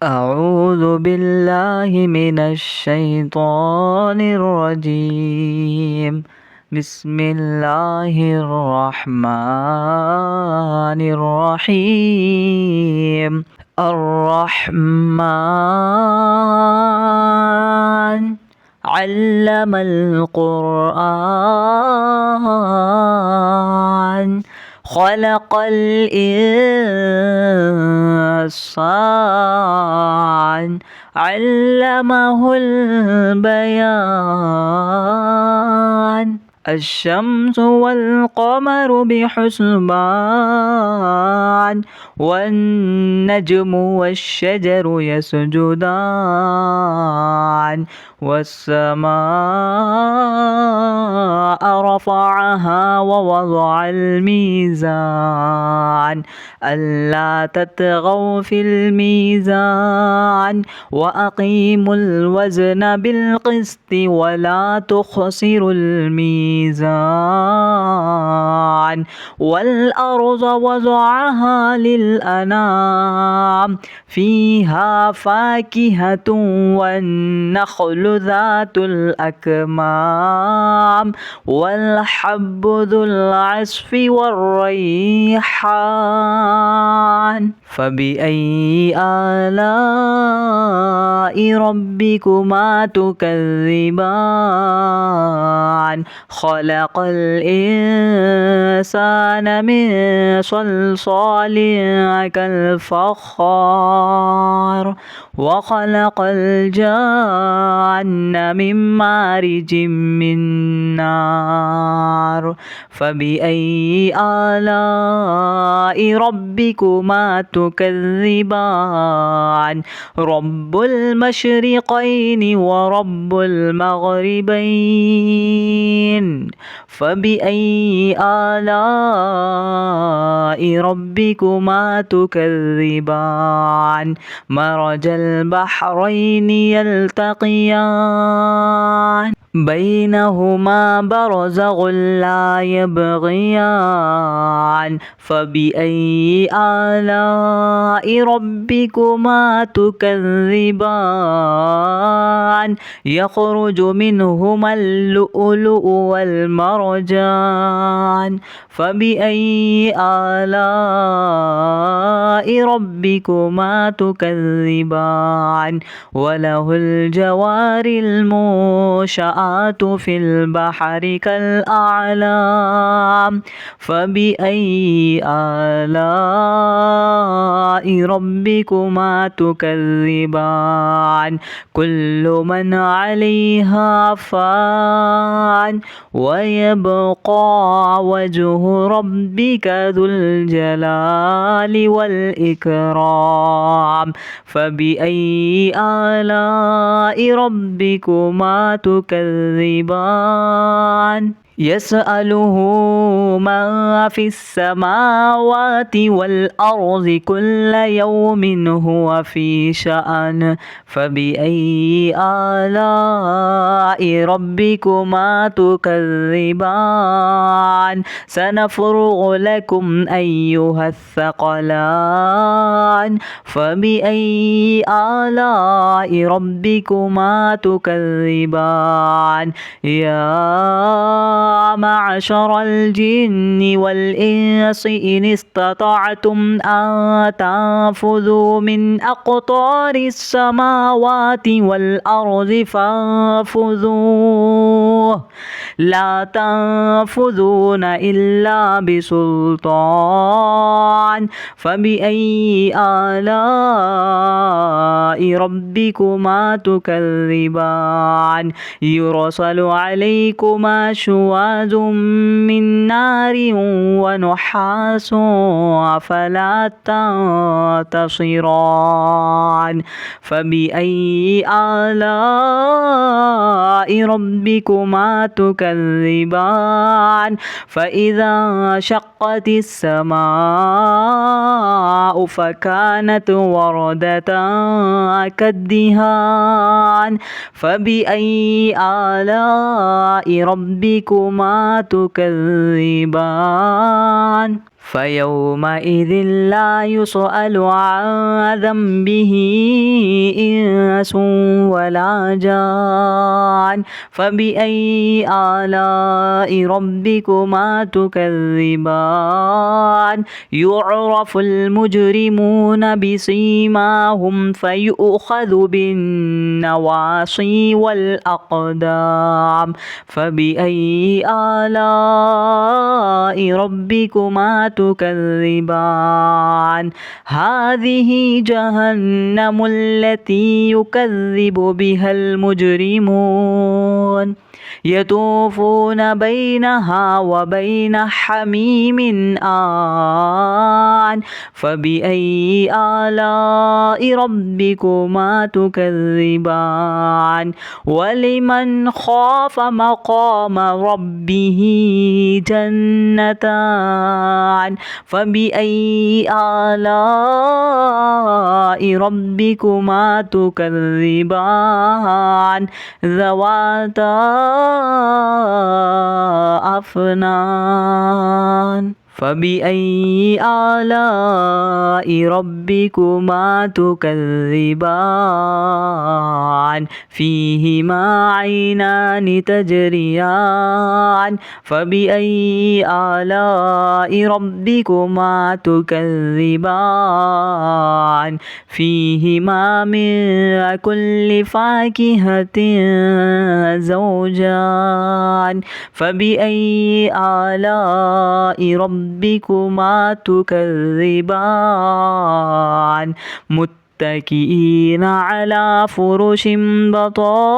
أعوذ بالله من الشيطان الرجيم. بسم الله الرحمن الرحيم. الرحمن علم القرآن خلق الإنسان علمه البيان. الشمس والقمر بحسبان والنجم والشجر يسجدان والسماء رفعها ووضع الميزان ألا تطغوا في الميزان وأقيموا الوزن بالقسط ولا تخسروا الميزان. والأرض وضعها للأنام فيها فاكهة والنخل ذات الأكمام والحب ذو العصف والريحان. فبأي آلاء ربكما تكذبان؟ خلق الإنسان من صلصال كالفخار وخلق الجان من مارج من نار. فبأي آلاء ربكما تكذبان؟ رب المشرقين ورب المغربين. فبأي آلاء ربكما تكذبان؟ مرج البحرين يلتقيان بينهما برزخ لا يبغيان. فبأي آلاء ربكما تكذبان؟ يخرج منهما اللؤلؤ والمرجان. فبأي آلاء ربكما تكذبان؟ وله الجوار المنشآت في البحر كالأعلام. فبأي آلاء ربكما تكذبان؟ كل من عليها فان ويبقى وجه ربك ذو الجلال والإكرام. فبأي آلاء ربكما تكذبان؟ يسأله من في السماوات والأرض كل يوم هو في شأن. فبأي آلاء ربكما تكذبان؟ سنفرغ لكم أيها الثقلان. فبأي آلاء ربكما تكذبان؟ يا معشر الجن والإنس إن استطعتم أن تنفذوا من أقطار السماوات والأرض فانفذوا لا تنفذون إلا بسلطان. فبأي آلاء ربكما تكذبان؟ يرسل عليكما شواظ من نار ونحاس فلا تنتصران. فبأي آلاء ربكما تكذبان؟ فإذا شقت السماء فكانت وردة كالدهان. فبأي آلاء ربكما تكذبان؟ فيومئذ لا يسأل عن ذنبه إنس ولا جان فبأي آلاء ربكما تكذبان يعرف المجرمون بسيماهم فيؤخذ بالنواصي والأقدام فبأي آلاء ربكما تكذبان هذه جهنم التي يكذب بها المجرمون يطوفون بينها وبين حميم آن فبأي آلاء ربكما تكذبان ولمن خاف مقام ربه جنتان فبأي آلاء ربكما تكذبان ذواتا أفنان فبأي آلاء ربكما تكذبان فيهما عينان تجريان فبأي آلاء ربكما تكذبان فيهما من كل فاكهة زوجان فبأي آلاء ربكما تكذبان متكئين على فرش بطائنها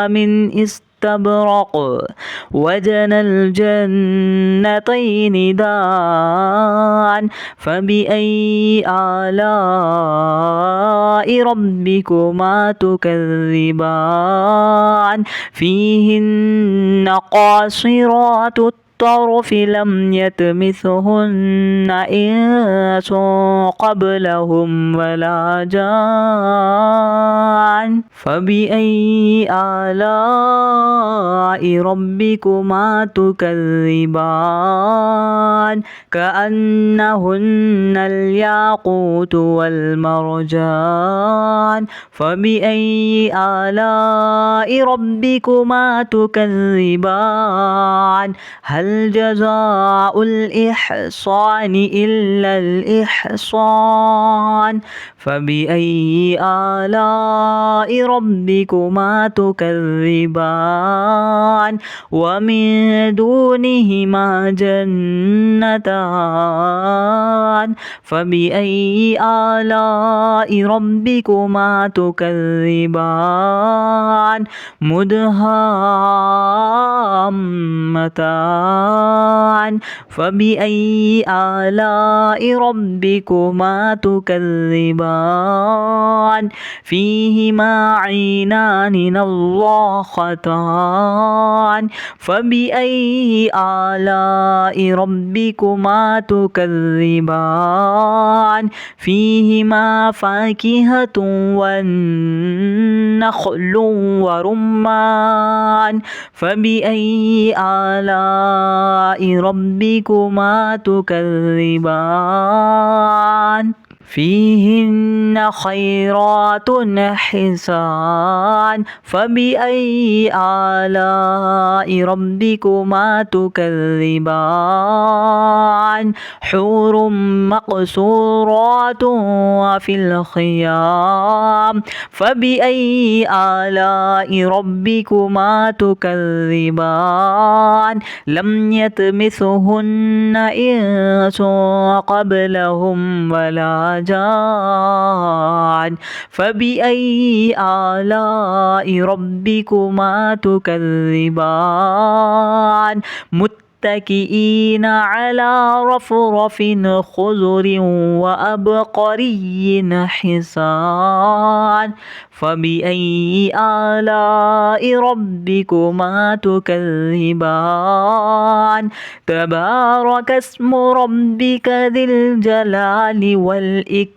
من استبرق وجنى الجنتين دان فبأي آلاء ربكما تكذبان فيهن قاصرات الطرف لم يطمثهن إنس قبلهم ولا جان فبأي آلاء ربكما تكذبان كأنهن الياقوت والمرجان فبأي آلاء ربكما تكذبان هل جزاء الإحسان إلا الإحسان فبأي آلاء ربكما تكذبان ومن دونهما جنتان فبأي آلاء ربكما تكذبان مدهامتان فبأي آلاء ربكما تكذبان فيهما عينان نضاختان فبأي آلاء ربكما تكذبان فيهما فاكهة والنخل ورمان فبأي آلاء ربكما تكذبان فيهن خيرات حسان فبأي آلاء ربكما تكذبان حور مقصورات في الخيام فبأي آلاء ربكما تكذبان لم يطمثهن إنس قبلهم ولا جان فبأي آلاء ربكما تكذبان متكئين على رفرف خضر وأبقري حسان فبأي آلاء ربكما تكذبان تبارك اسم ربك ذي الجلال والإكرام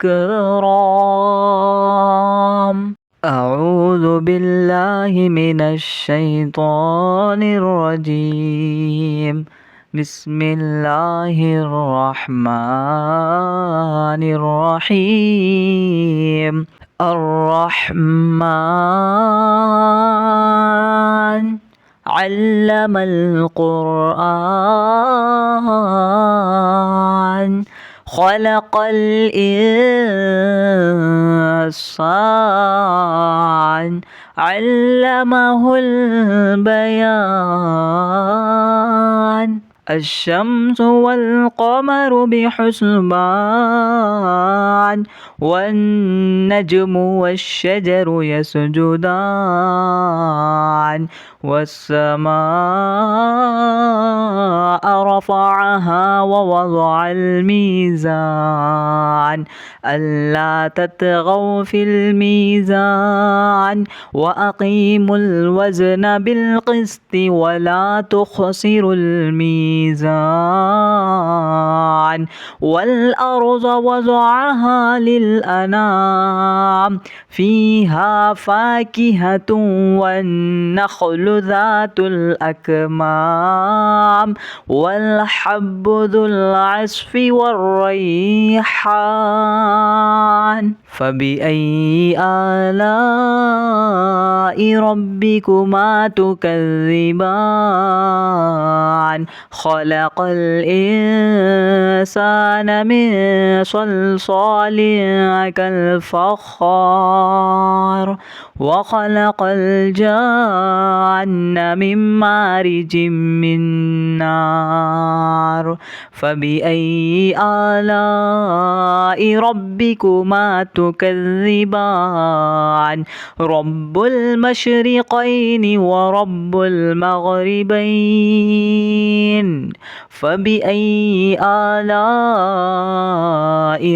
أعوذ بالله من الشيطان الرجيم بسم الله الرحمن الرحيم الرحمن علم القرآن خلق الإنسان علمه البيان الشمس والقمر بحسبان والنجم والشجر يسجدان والسماء رفعها ووضع الميزان ألا تطغوا في الميزان وأقيموا الوزن بالقسط ولا تخسروا الميزان والأرض وضعها للأنام فيها فاكهة والنخل ذات الأكمام والحب ذو العصف والريحان فبأي آلاء ربكما تكذبان خلق الإنسان من صلصال كالفخار وخلق الجن من مارج من نار فبأي آلاء ربكما تكذبان رب المشرقين ورب المغربين فبأي آلاء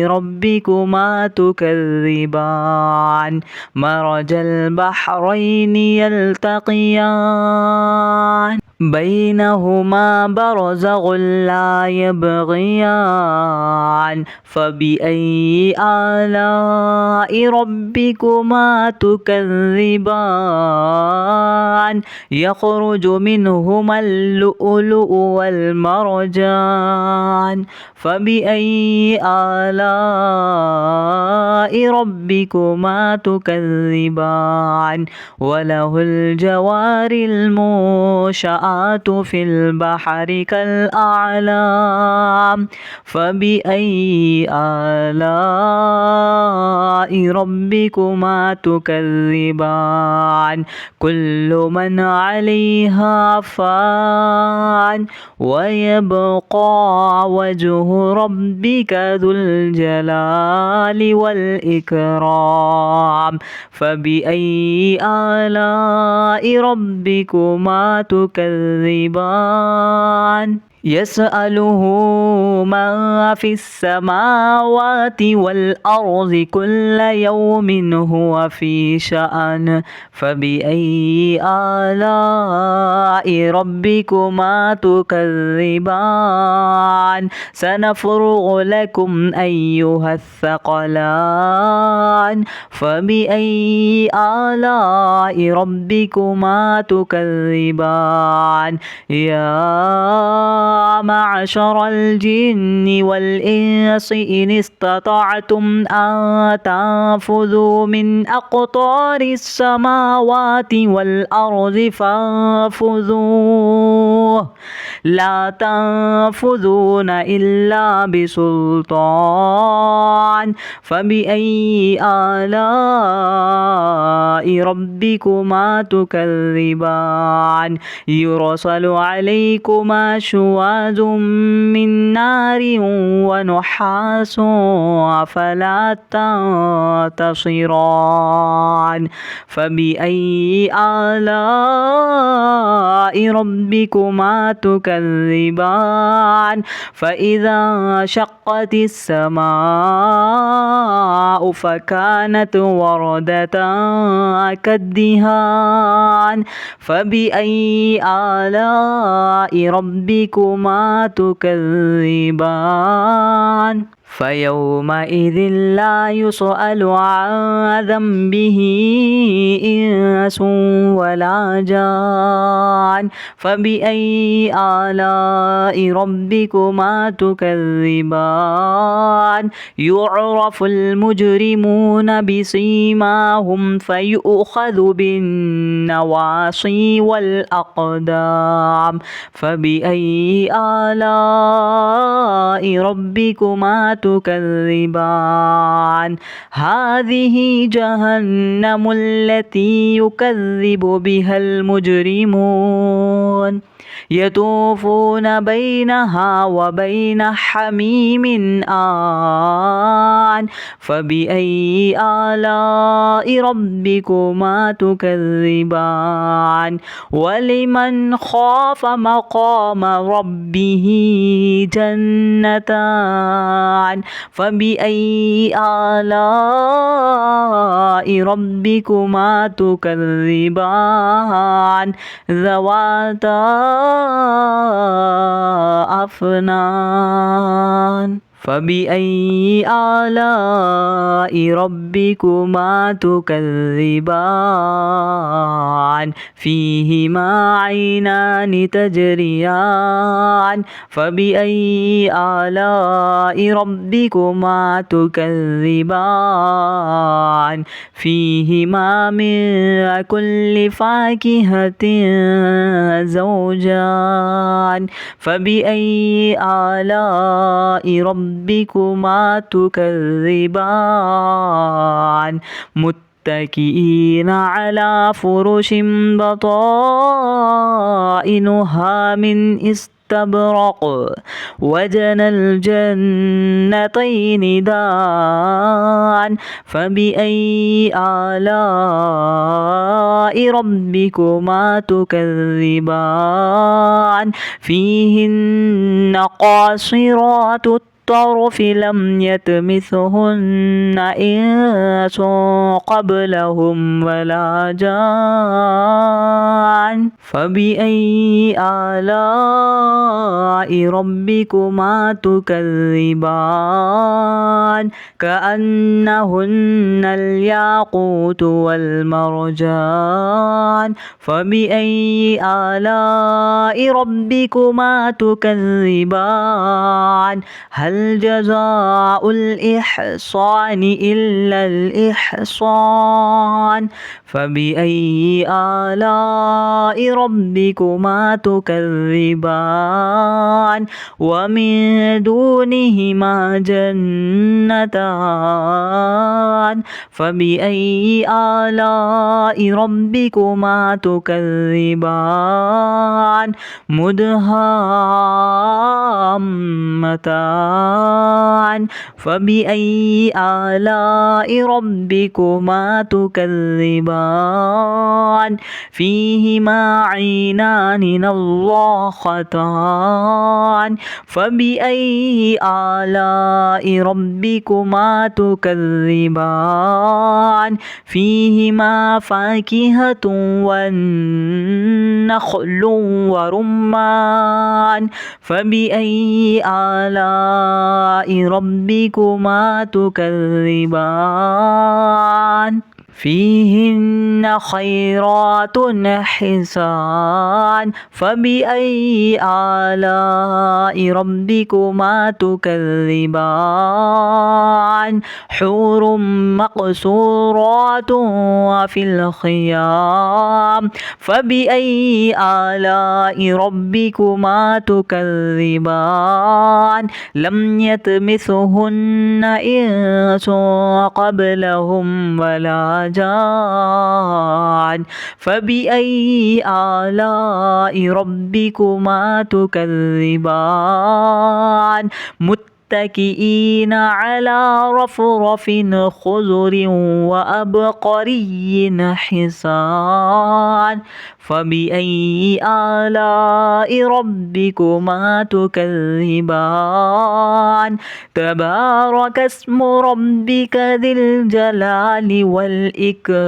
ربكما تكذبان مرج البحرين يلتقيان بينهما برزخ لا يبغيان فبأي آلاء ربكما تكذبان يخرج منهما اللؤلؤ والمرجان فبأي آلاء ربكما تكذبان وله الجوار المنشآت في البحر كالأعلام فبأي آلاء ربكما تكذبان كل من عليها فان ويبقى وجه ربك ذو الجلال والإكرام فبأي آلاء ربكما تكذبان يسأله من في السماوات والأرض كل يوم هو في شأن فبأي آلاء ربكما تكذبان سنفرغ لكم أيها الثقلان فبأي آلاء ربكما تكذبان يا معشر الجن والإنس إن استطعتم أن تنفذوا من أقطار السماوات والأرض فانفذوا لا تنفذون إلا بسلطان فبأي آلاء ربكما تكذبان يرسل عليكما شواظ من نار ونحاس فلا تنتصران فبأي آلاء ربكما تكذبان فإذا شقت السماء فكانت وردة كالدهان فبأي آلاء ربكما تكذبان فيومئذ لا يسأل عن ذنبه إنس ولا جان فبأي آلاء ربكما تكذبان يعرف المجرمون بسيماهم فيؤخذ بالنواصي والأقدام فبأي آلاء ربكما تكذبان هذه جهنم التي يكذب بها المجرمون يطوفون بينها وبين حميم آن فبأي آلاء ربكما تكذبان ولمن خاف مقام ربه جنتان فبأي آلاء ربكما تكذبان ذواتا أفنان فبأي آلاء ربكما تكذبان فيهما عينان تجريان فبأي آلاء ربكما تكذبان فيهما من كل فاكهة زوجان فبأي آلاء ربكما تكذبان متكئين على فرش بطائنها من استبرق وجنى الجنتين دان فبأي آلاء ربكما تكذبان فيهن قاصرات الطرف لم يطمثهن إنس قبلهم ولا جان فبأي آلاء ربكما تكذبان كأنهن الياقوت والمرجان فبأي آلاء ربكما تكذبان هل جزاء الإحسان إلا الإحسان فبأي آلاء ربكما تكذبان ومن دونهما جنتان فبأي آلاء ربكما تكذبان مدهامتان فبأي آلاء ربكما تكذبان فيهما عينان نضاختان فبأي آلاء ربكما تكذبان فيهما فاكهة والنخل ورمان فبأي آلاء ربكما تكذبان فيهن خيرات حسان فبأي آلاء ربكما تكذبان حور مقصورات في الخيام فبأي آلاء ربكما تكذبان لم يطمثهن إنس قبلهم ولا جان فبأي آلاء ربكما تكذبان متكئين على رفرف خضر وأبقري حسان فبأي آلاء ربكما تكذبان تبارك اسم ربك ذي الجلال والإكرام.